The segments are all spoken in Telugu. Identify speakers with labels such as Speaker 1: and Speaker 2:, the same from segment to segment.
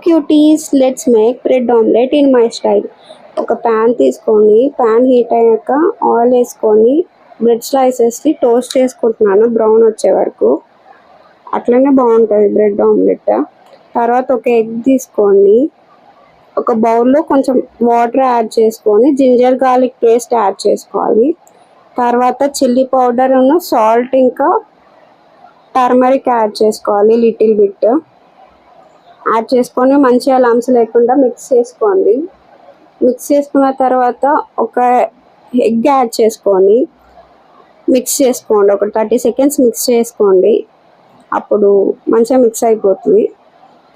Speaker 1: Cuties, let's make bread omelette in my style. ఒక ప్యాన్ తీసుకొని ప్యాన్ హీట్ అయ్యాక ఆయిల్ వేసుకొని బ్రెడ్ స్లైసెస్ని టోస్ట్ చేసుకుంటున్నాను బ్రౌన్ వచ్చే వరకు. అట్లనే బాగుంటుంది బ్రెడ్ ఆమ్లెట్. తర్వాత ఒక ఎగ్ తీసుకొని ఒక బౌల్లో కొంచెం వాటర్ యాడ్ చేసుకొని జింజర్ గార్లిక్ పేస్ట్ యాడ్ చేసుకోవాలి. తర్వాత చిల్లీ పౌడర్, సాల్ట్, ఇంకా టర్మరిక్ యాడ్ చేసుకోవాలి లిటిల్ బిట్. యాడ్ చేసుకొని మంచిగా లంప్స్ లేకుండా మిక్స్ చేసుకోండి. మిక్స్ చేసుకున్న తర్వాత ఒక ఎగ్ యాడ్ చేసుకొని మిక్స్ చేసుకోండి. ఒక 30 seconds మిక్స్ చేసుకోండి. అప్పుడు మంచిగా మిక్స్ అయిపోతుంది.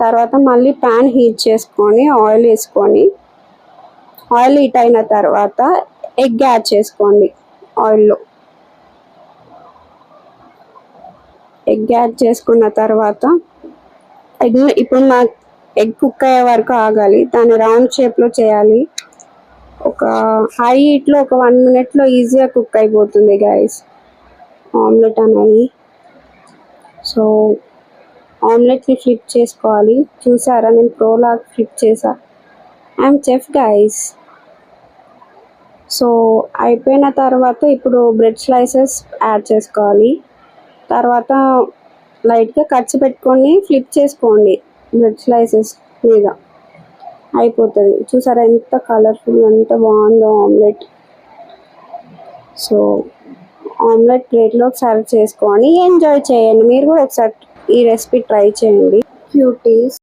Speaker 1: తర్వాత మళ్ళీ ప్యాన్ హీట్ చేసుకొని ఆయిల్ వేసుకొని ఆయిల్ హీట్ అయిన తర్వాత ఎగ్ యాడ్ చేసుకోండి. ఆయిల్లో ఎగ్ యాడ్ చేసుకున్న తర్వాత ఇప్పుడు ఎగ్ కుక్ అయ్యే వరకు ఆగాలి. దాన్ని రౌండ్ షేప్లో చేయాలి. ఒక హై హీట్లో ఒక 1 minute ఈజీగా కుక్ అయిపోతుంది గైస్ ఆమ్లెట్ అనేది. సో ఆమ్లెట్ని ఫ్లిప్ చేసుకోవాలి. చూసారా, నేను ప్రోలాగా ఫ్లిప్ చేసా. I'm chef guys. సో అయిపోయిన తర్వాత ఇప్పుడు బ్రెడ్ స్లైసెస్ యాడ్ చేసుకోవాలి. తర్వాత లైట్గా కట్స్ పెట్టుకొని ఫ్లిప్ చేసుకోండి బ్రెడ్ స్లైసెస్ మీద. అయిపోతుంది. చూసారా ఎంత కలర్ఫుల్, ఎంత బాగుందో ఆమ్లెట్. సో ఆమ్లెట్ ప్లేట్లో సర్వ్ చేసుకొని ఎంజాయ్ చేయండి. మీరు కూడా ఒకసారి ఈ రెసిపీ ట్రై చేయండి క్యూటీస్.